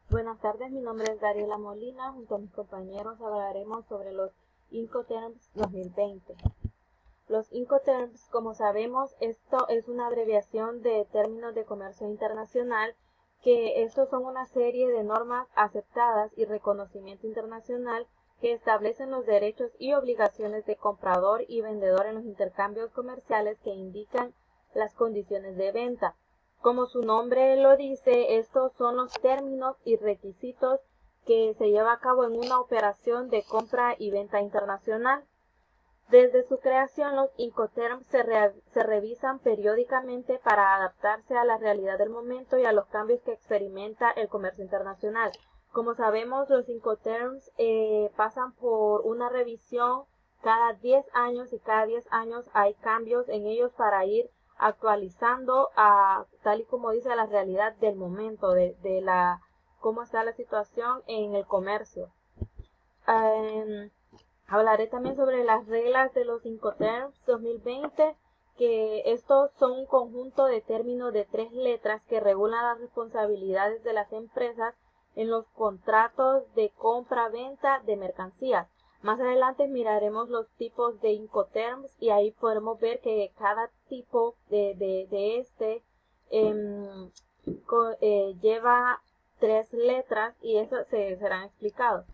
Buenas tardes, mi nombre es Dariela Molina. Junto a mis compañeros hablaremos sobre los Incoterms 2020. Los Incoterms, como sabemos, esto es una abreviación de términos de comercio internacional, que estos son una serie de normas aceptadas y reconocimiento internacional que establecen los derechos y obligaciones de comprador y vendedor en los intercambios comerciales que indican las condiciones de venta. Como su nombre lo dice, estos son los términos y requisitos que se lleva a cabo en una operación de compra y venta internacional. Desde su creación, los Incoterms se revisan periódicamente para adaptarse a la realidad del momento y a los cambios que experimenta el comercio internacional. Como sabemos, los Incoterms pasan por una revisión cada 10 años y cada 10 años hay cambios en ellos para ir actualizando tal y como dice la realidad del momento, cómo está la situación en el comercio. Hablaré también sobre las reglas de los Incoterms 2020, que estos son un conjunto de términos de 3 letras que regulan las responsabilidades de las empresas en los contratos de compra-venta de mercancías. Más adelante miraremos los tipos de Incoterms y ahí podremos ver que cada tipo lleva 3 letras y eso serán explicados.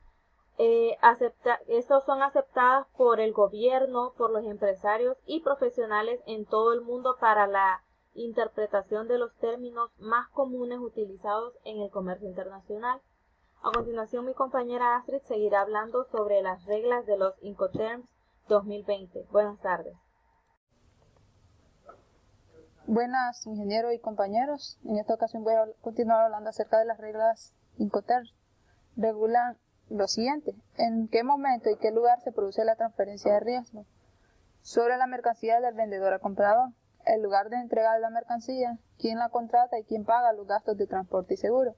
Estos son aceptados por el gobierno, por los empresarios y profesionales en todo el mundo para la interpretación de los términos más comunes utilizados en el comercio internacional. A continuación, mi compañera Astrid seguirá hablando sobre las reglas de los Incoterms 2020. Buenas tardes. Buenas, ingenieros y compañeros. En esta ocasión voy a continuar hablando acerca de las reglas Incoterms. Regulan lo siguiente: en qué momento y qué lugar se produce la transferencia de riesgo, sobre la mercancía del vendedor al comprador, el lugar de entrega de la mercancía, quién la contrata y quién paga los gastos de transporte y seguro,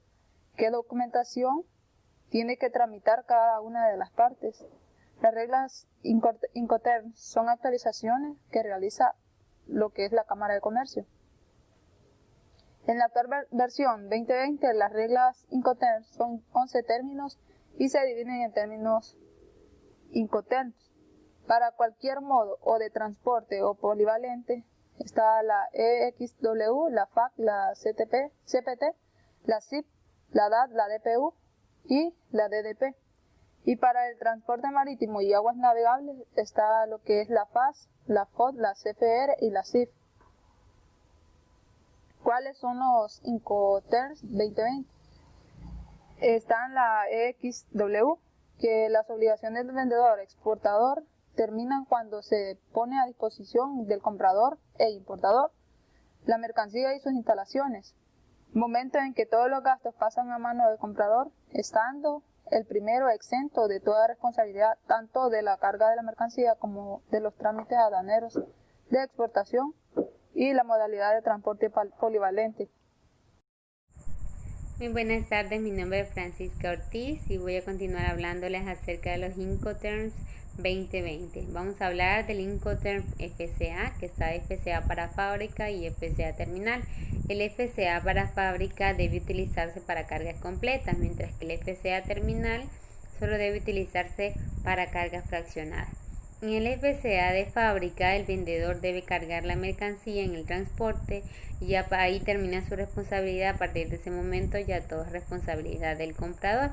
qué documentación tiene que tramitar cada una de las partes. Las reglas Incoterms son actualizaciones que realiza lo que es la Cámara de Comercio. En la actual versión 2020, las reglas Incoterms son 11 términos y se dividen en términos Incoterms. Para cualquier modo o de transporte o polivalente está la EXW, la FAC, la CPT, la CIP, la DAT, la DPU y la DDP. Y para el transporte marítimo y aguas navegables está lo que es la FAS, la FOD, la CFR y la CIF. ¿Cuáles son los Incoterms 2020? Están la EXW, que las obligaciones del vendedor exportador terminan cuando se pone a disposición del comprador e importador la mercancía y sus instalaciones, momento en que todos los gastos pasan a mano del comprador, estando el primero exento de toda responsabilidad tanto de la carga de la mercancía como de los trámites aduaneros de exportación y la modalidad de transporte polivalente. Muy buenas tardes, mi nombre es Francisca Ortiz y voy a continuar hablándoles acerca de los Incoterms 2020. Vamos a hablar del Incoterm FCA, que está FCA para fábrica y FCA terminal. El FCA para fábrica debe utilizarse para cargas completas, mientras que el FCA terminal solo debe utilizarse para cargas fraccionadas. En el FCA de fábrica, el vendedor debe cargar la mercancía en el transporte y ya ahí termina su responsabilidad. A partir de ese momento ya todo es responsabilidad del comprador.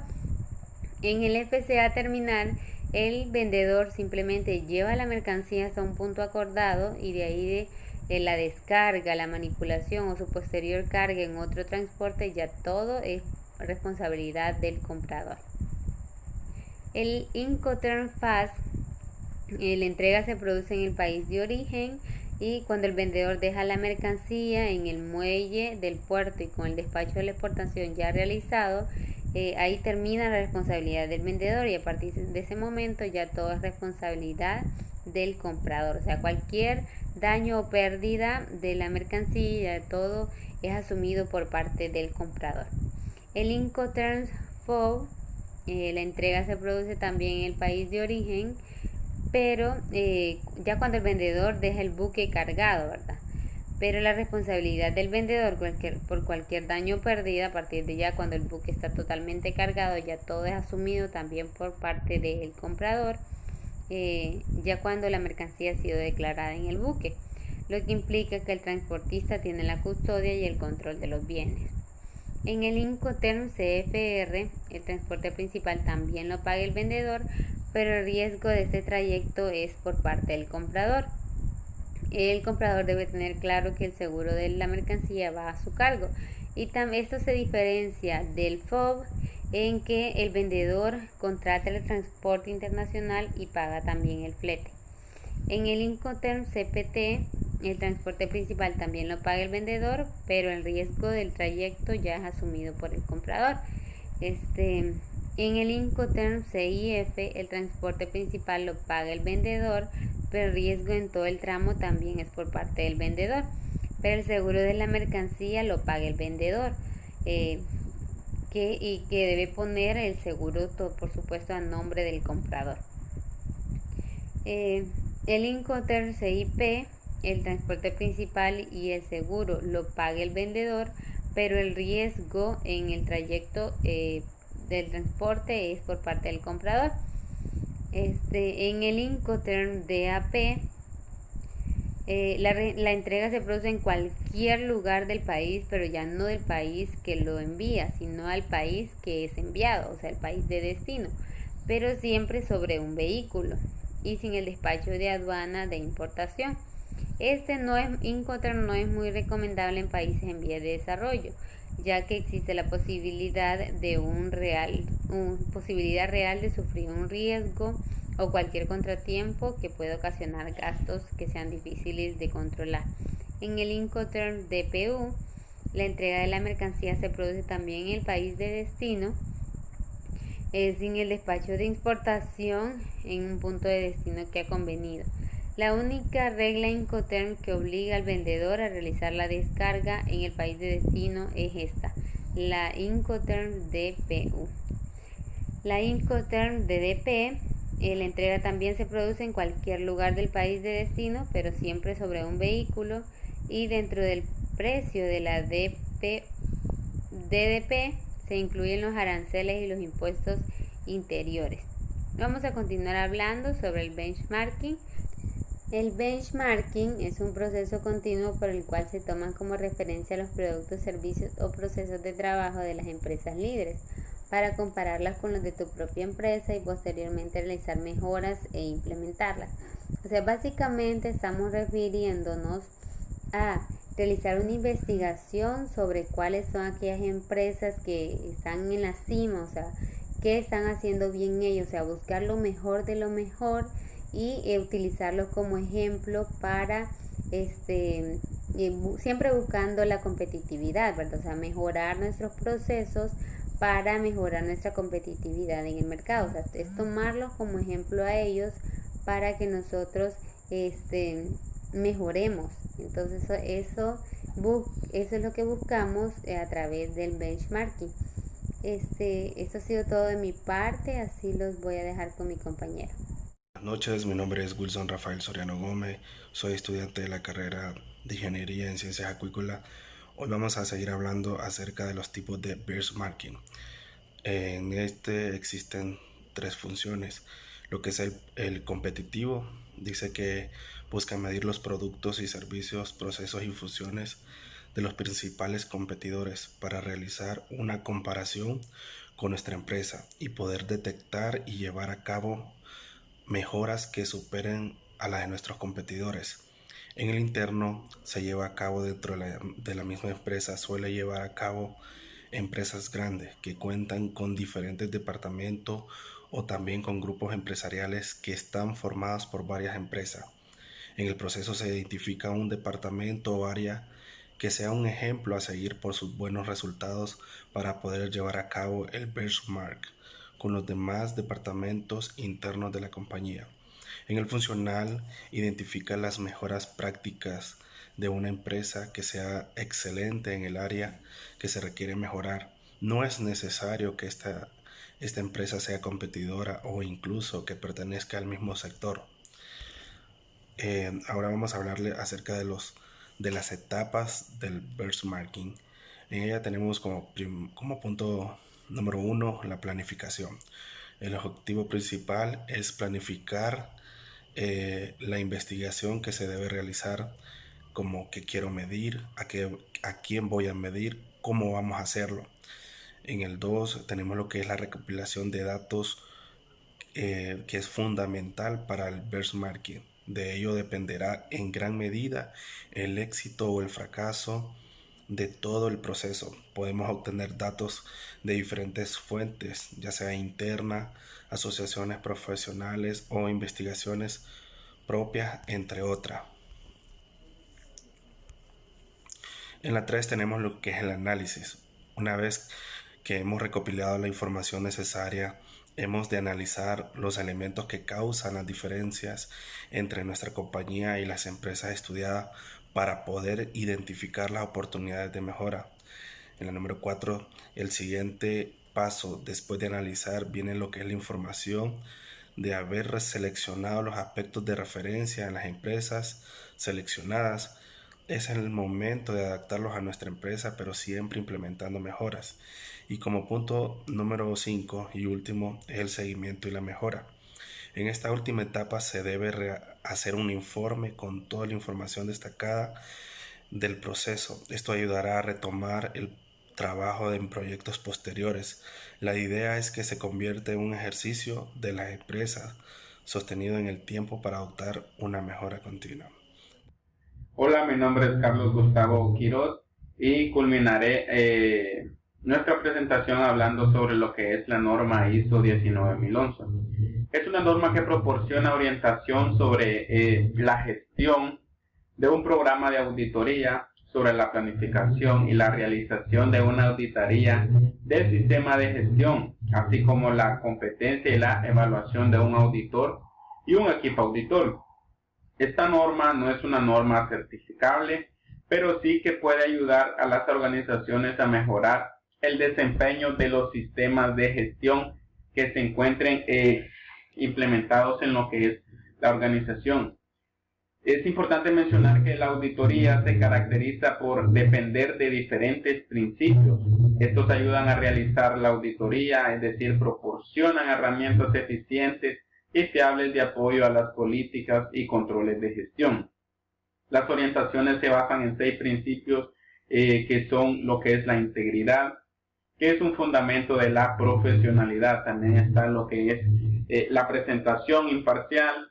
En el FCA terminal, el vendedor simplemente lleva la mercancía hasta un punto acordado y de ahí de la descarga, la manipulación o su posterior carga en otro transporte, ya todo es responsabilidad del comprador. El Incoterm Fast, la entrega se produce en el país de origen y cuando el vendedor deja la mercancía en el muelle del puerto y con el despacho de la exportación ya realizado, ahí termina la responsabilidad del vendedor y a partir de ese momento ya todo es responsabilidad del comprador. O sea, cualquier daño o pérdida de la mercancía, todo es asumido por parte del comprador. El Incoterm FOB, la entrega se produce también en el país de origen, pero ya cuando el vendedor deja el buque cargado, ¿verdad? pero la responsabilidad del vendedor por cualquier daño o pérdida, a partir de ya cuando el buque está totalmente cargado, ya todo es asumido también por parte del comprador, ya cuando la mercancía ha sido declarada en el buque, lo que implica que el transportista tiene la custodia y el control de los bienes. En el Incoterm CFR, el transporte principal también lo paga el vendedor, pero el riesgo de este trayecto es por parte del comprador. El comprador debe tener claro que el seguro de la mercancía va a su cargo, y esto se diferencia del FOB en que el vendedor contrata el transporte internacional y paga también el flete. En el Incoterm CPT, el transporte principal también lo paga el vendedor, pero el riesgo del trayecto ya es asumido por el comprador. En el Incoterm CIF, el transporte principal lo paga el vendedor, pero el riesgo en todo el tramo también es por parte del vendedor. Pero el seguro de la mercancía lo paga el vendedor, que debe poner el seguro, por supuesto, a nombre del comprador. El Incoterm CIP, el transporte principal y el seguro lo paga el vendedor, pero el riesgo en el trayecto del transporte es por parte del comprador. En el Incoterm DAP, la entrega se produce en cualquier lugar del país, pero ya no del país que lo envía, sino al país que es enviado, o sea, el país de destino, pero siempre sobre un vehículo y sin el despacho de aduana de importación. Incoterm no es muy recomendable en países en vías de desarrollo, ya que existe la posibilidad real de sufrir un riesgo o cualquier contratiempo que pueda ocasionar gastos que sean difíciles de controlar. En el Incoterm DPU, la entrega de la mercancía se produce también en el país de destino, sin el despacho de importación en un punto de destino que ha convenido. La única regla Incoterm que obliga al vendedor a realizar la descarga en el país de destino es esta, la Incoterm DPU. La Incoterm DDP, la entrega también se produce en cualquier lugar del país de destino, pero siempre sobre un vehículo, y dentro del precio de la DDP se incluyen los aranceles y los impuestos interiores. Vamos a continuar hablando sobre el benchmarking. El benchmarking es un proceso continuo por el cual se toman como referencia los productos, servicios o procesos de trabajo de las empresas líderes para compararlas con los de tu propia empresa y posteriormente realizar mejoras e implementarlas. O sea, básicamente estamos refiriéndonos a realizar una investigación sobre cuáles son aquellas empresas que están en la cima, o sea, qué están haciendo bien ellos, o sea, buscar lo mejor de lo mejor y utilizarlos como ejemplo para siempre buscando la competitividad, ¿verdad? O sea, mejorar nuestros procesos para mejorar nuestra competitividad en el mercado. O sea, es tomarlos como ejemplo a ellos para que nosotros mejoremos. Entonces eso es lo que buscamos a través del benchmarking. Esto ha sido todo de mi parte, así los voy a dejar con mi compañero. Buenas noches, mi nombre es Wilson Rafael Soriano Gómez, soy estudiante de la carrera de Ingeniería en Ciencias Acuícolas. Hoy vamos a seguir hablando acerca de los tipos de benchmarking. En existen tres funciones. Lo que es el competitivo, dice que busca medir los productos y servicios, procesos y funciones de los principales competidores para realizar una comparación con nuestra empresa y poder detectar y llevar a cabo mejoras que superen a las de nuestros competidores. En el interno se lleva a cabo dentro de la misma empresa, suele llevar a cabo empresas grandes que cuentan con diferentes departamentos o también con grupos empresariales que están formados por varias empresas. En el proceso se identifica un departamento o área que sea un ejemplo a seguir por sus buenos resultados para poder llevar a cabo el benchmark con los demás departamentos internos de la compañía. En el funcional, identifica las mejoras prácticas de una empresa que sea excelente en el área que se requiere mejorar. No es necesario que esta empresa sea competidora o incluso que pertenezca al mismo sector. Ahora vamos a hablarle acerca de los de las etapas del benchmarking. En ella tenemos como punto número 1 la planificación. El objetivo principal es planificar la investigación que se debe realizar, como qué quiero medir, a quién voy a medir, cómo vamos a hacerlo. En el 2 tenemos lo que es la recopilación de datos, que es fundamental para el benchmarking. De ello dependerá en gran medida el éxito o el fracaso de todo el proceso. Podemos obtener datos de diferentes fuentes, ya sea interna, asociaciones profesionales o investigaciones propias, entre otras. En la 3 tenemos lo que es el análisis. Una vez que hemos recopilado la información necesaria, hemos de analizar los elementos que causan las diferencias entre nuestra compañía y las empresas estudiadas para poder identificar las oportunidades de mejora. En la número 4, el siguiente paso después de analizar viene lo que es la información de haber seleccionado los aspectos de referencia en las empresas seleccionadas. Es el momento de adaptarlos a nuestra empresa, pero siempre implementando mejoras. Y como punto número 5 y último es el seguimiento y la mejora. En esta última etapa se debe hacer un informe con toda la información destacada del proceso. Esto ayudará a retomar el trabajo en proyectos posteriores. La idea es que se convierta en un ejercicio de las empresas sostenido en el tiempo para adoptar una mejora continua. Hola, mi nombre es Carlos Gustavo Quiroz y culminaré nuestra presentación hablando sobre lo que es la norma ISO 19011. Es una norma que proporciona orientación sobre la gestión de un programa de auditoría, sobre la planificación y la realización de una auditoría del sistema de gestión, así como la competencia y la evaluación de un auditor y un equipo auditor. Esta norma no es una norma certificable, pero sí que puede ayudar a las organizaciones a mejorar el desempeño de los sistemas de gestión que se encuentren implementados en lo que es la organización. Es importante mencionar que la auditoría se caracteriza por depender de diferentes principios. Estos ayudan a realizar la auditoría, es decir, proporcionan herramientas eficientes y fiables de apoyo a las políticas y controles de gestión. Las orientaciones se basan en 6 principios que son lo que es la integridad, que es un fundamento de la profesionalidad. También está lo que es la presentación imparcial,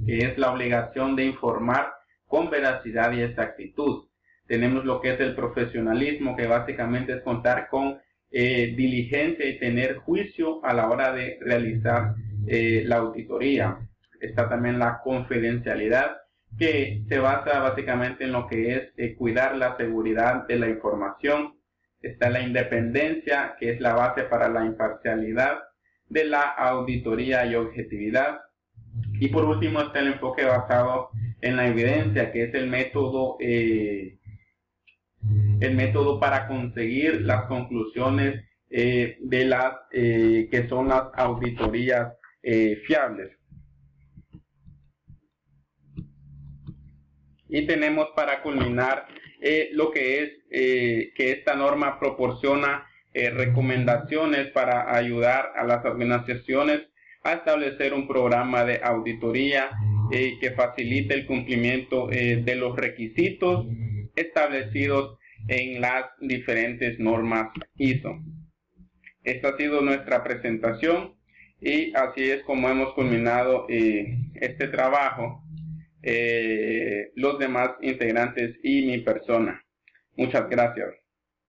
que es la obligación de informar con veracidad y exactitud. Tenemos lo que es el profesionalismo, que básicamente es contar con diligencia y tener juicio a la hora de realizar la auditoría. Está también la confidencialidad, que se basa básicamente en lo que es cuidar la seguridad de la información. Está la independencia, que es la base para la imparcialidad de la auditoría y objetividad. Y por último está el enfoque basado en la evidencia, que es el método para conseguir las conclusiones de las que son las auditorías fiables. Y tenemos para culminar lo que es que esta norma proporciona recomendaciones para ayudar a las organizaciones a establecer un programa de auditoría que facilite el cumplimiento de los requisitos establecidos en las diferentes normas ISO. Esta ha sido nuestra presentación y así es como hemos culminado este trabajo, los demás integrantes y mi persona. Muchas gracias.